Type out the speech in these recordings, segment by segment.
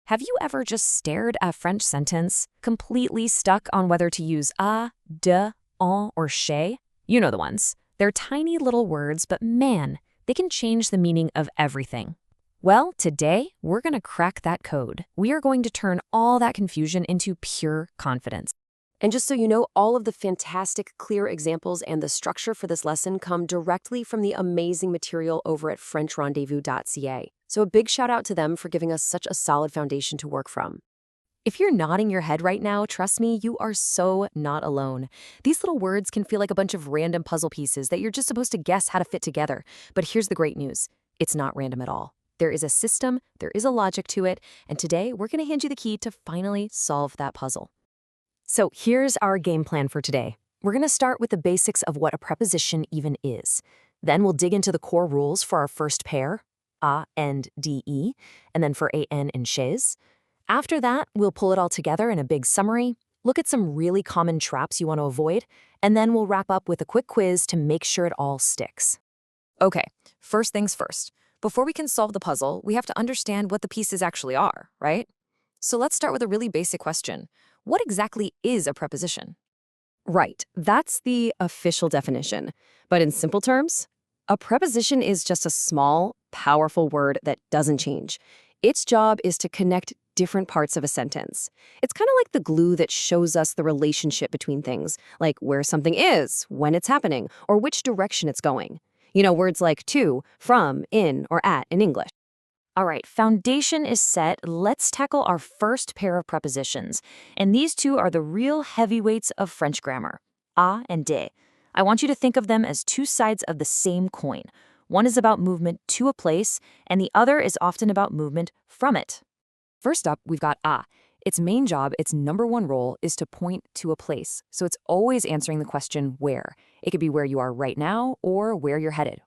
Have you ever just stared at a French sentence, completely stuck on whether to use a, de, en, or chez? You know the ones. They're tiny little words, but man, they can change the meaning of everything. Well, today, we're going to crack that code. We are going to turn all that confusion into pure confidence. And just so you know, all of the fantastic, clear examples and the structure for this lesson come directly from the amazing material over at FrenchRendezvous.ca. So a big shout out to them for giving us such a solid foundation to work from. If you're nodding your head right now, trust me, you are so not alone. These little words can feel like a bunch of random puzzle pieces that you're just supposed to guess how to fit together. But here's the great news. It's not random at all. There is a system, there is a logic to it, and today we're going to hand you the key to finally solve that puzzle. So here's our game plan for today. We're going to start with the basics of what a preposition even is. Then we'll dig into the core rules for our first pair, a and de, and then for an and chez. After that, we'll pull it all together in a big summary, look at some really common traps you want to avoid, and then we'll wrap up with a quick quiz to make sure it all sticks. Okay, first things first. Before we can solve the puzzle, we have to understand what the pieces actually are, right? So let's start with a really basic question. What exactly is a preposition? Right, that's the official definition. But in simple terms, a preposition is just a small, powerful word that doesn't change. Its job is to connect different parts of a sentence. It's kind of like the glue that shows us the relationship between things, like where something is, when it's happening, or which direction it's going. You know, words like to, from, in, or at in English. All right, foundation is set. Let's tackle our first pair of prepositions. And these two are the real heavyweights of French grammar, a and de. I want you to think of them as two sides of the same coin. One is about movement to a place, and the other is often about movement from it. First up, we've got a. Its main job, its number one role, is to point to a place. So it's always answering the question where. It could be where you are right now or where you're headed.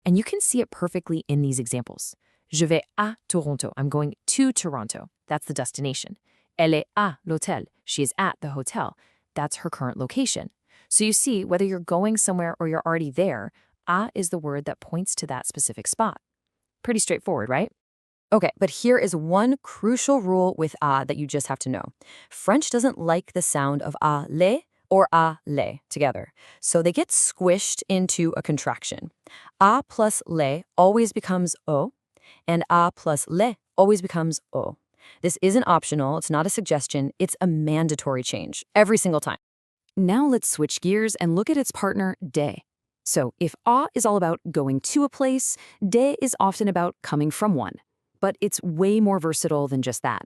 And you can see it perfectly in these examples. Je vais à Toronto. I'm going to Toronto. That's the destination. Elle est à l'hôtel. She is at the hotel. That's her current location. So you see, whether you're going somewhere or you're already there, a is the word that points to that specific spot. Pretty straightforward, right? Okay, but here is one crucial rule with a that you just have to know. French doesn't like the sound of aller or le together, so they get squished into a contraction. A plus le always becomes o, and a plus le always becomes o. This isn't optional, it's not a suggestion, it's a mandatory change every single time. Now let's switch gears and look at its partner, de. So if a is all about going to a place, de is often about coming from one. But it's way more versatile than just that.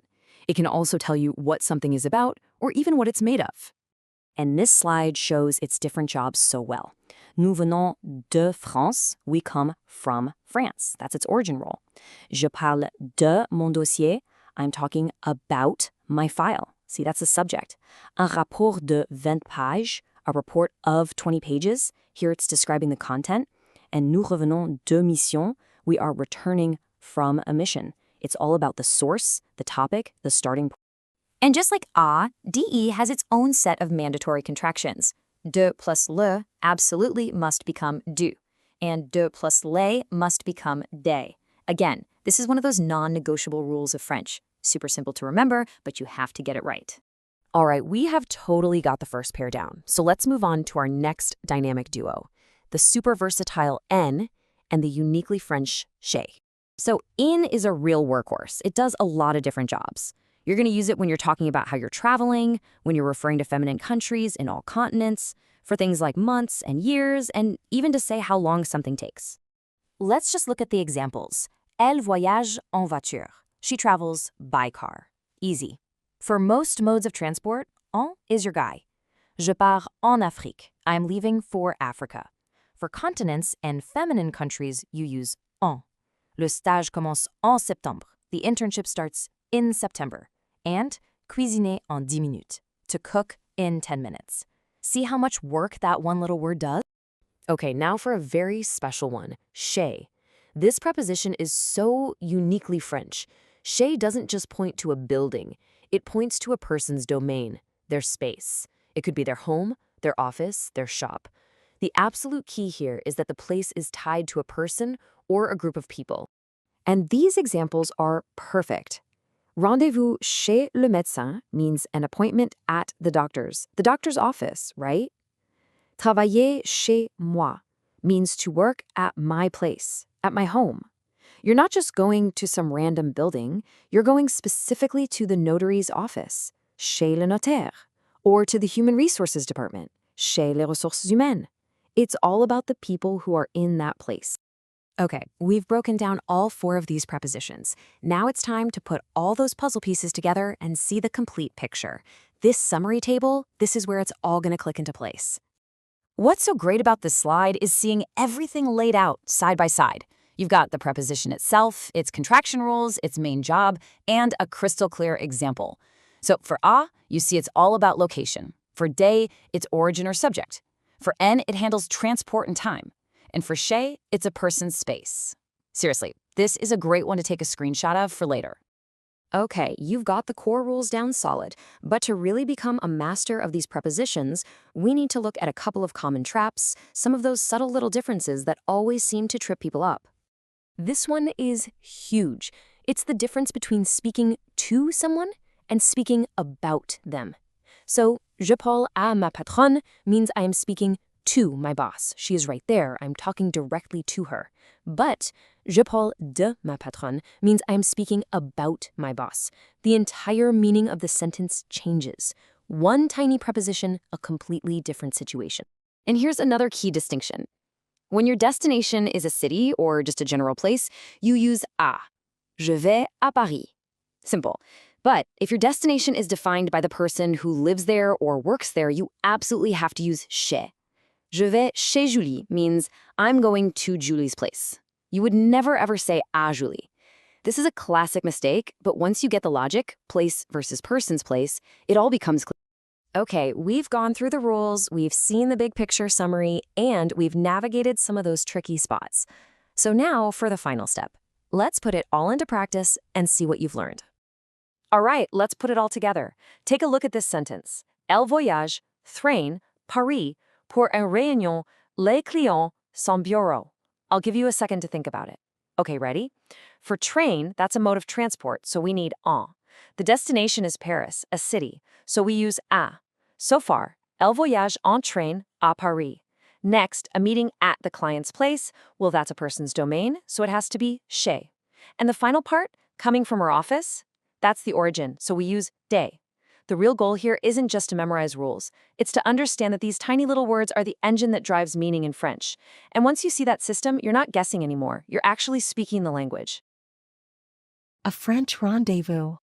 It can also tell you what something is about or even what it's made of. And this slide shows its different jobs so well. Nous venons de France. We come from France. That's its origin role. Je parle de mon dossier. I'm talking about my file. See, that's the subject. Un rapport de 20 pages, a report of 20 pages. Here it's describing the content. And nous revenons de mission. We are returning from a mission. It's all about the source, the topic, the starting point. And just like a, de has its own set of mandatory contractions. De plus le absolutely must become du, and de plus le must become de. Again, this is one of those non-negotiable rules of French. Super simple to remember, but you have to get it right. All right, we have totally got the first pair down. So let's move on to our next dynamic duo, the super versatile en and the uniquely French chez. So in is a real workhorse. It does a lot of different jobs. You're going to use it when you're talking about how you're traveling, when you're referring to feminine countries in all continents, for things like months and years, and even to say how long something takes. Let's just look at the examples. Elle voyage en voiture. She travels by car. Easy. For most modes of transport, en is your guy. Je pars en Afrique. I'm leaving for Africa. For continents and feminine countries, you use en. Le stage commence en septembre. The internship starts in September. And cuisiner en 10 minutes. To cook in 10 minutes. See how much work that one little word does? Okay, now for a very special one, chez. This preposition is so uniquely French. Chez doesn't just point to a building. It points to a person's domain, their space. It could be their home, their office, their shop. The absolute key here is that the place is tied to a person or a group of people. And these examples are perfect. Rendez-vous chez le médecin means an appointment at the doctor's office, right? Travailler chez moi means to work at my place, at my home. You're not just going to some random building, you're going specifically to the notary's office, chez le notaire, or to the human resources department, chez les ressources humaines. It's all about the people who are in that place. Okay, we've broken down all 4 of these prepositions. Now it's time to put all those puzzle pieces together and see the complete picture. This summary table, this is where it's all going to click into place. What's so great about this slide is seeing everything laid out side by side. You've got the preposition itself, its contraction rules, its main job, and a crystal clear example. So for a, you see it's all about location. For de, it's origin or subject. For en, it handles transport and time. And for chez, it's a person's space. Seriously, this is a great one to take a screenshot of for later. Okay, you've got the core rules down solid, but to really become a master of these prepositions, we need to look at a couple of common traps, some of those subtle little differences that always seem to trip people up. This one is huge. It's the difference between speaking to someone and speaking about them. So, je parle à ma patronne means I am speaking to my boss. She is right there. I'm talking directly to her. But je parle de ma patronne means I'm speaking about my boss. The entire meaning of the sentence changes. One tiny preposition, a completely different situation. And here's another key distinction. When your destination is a city or just a general place, you use à. Je vais à Paris. Simple. But if your destination is defined by the person who lives there or works there, you absolutely have to use chez. Je vais chez Julie means I'm going to Julie's place. You would never ever say à Julie. This is a classic mistake, but once you get the logic, place versus person's place, it all becomes clear. Okay, we've gone through the rules, we've seen the big picture summary, and we've navigated some of those tricky spots. So now for the final step. Let's put it all into practice and see what you've learned. All right, let's put it all together. Take a look at this sentence. Elle voyage, train, Paris, pour une réunion, les clients, son bureau. I'll give you a second to think about it. Okay, ready? For train, that's a mode of transport, so we need en. The destination is Paris, a city, so we use à. So far, elle voyage en train à Paris. Next, a meeting at the client's place. Well, that's a person's domain, so it has to be chez. And the final part, coming from her office, that's the origin, so we use de. The real goal here isn't just to memorize rules. It's to understand that these tiny little words are the engine that drives meaning in French. And once you see that system, you're not guessing anymore. You're actually speaking the language. A French rendezvous.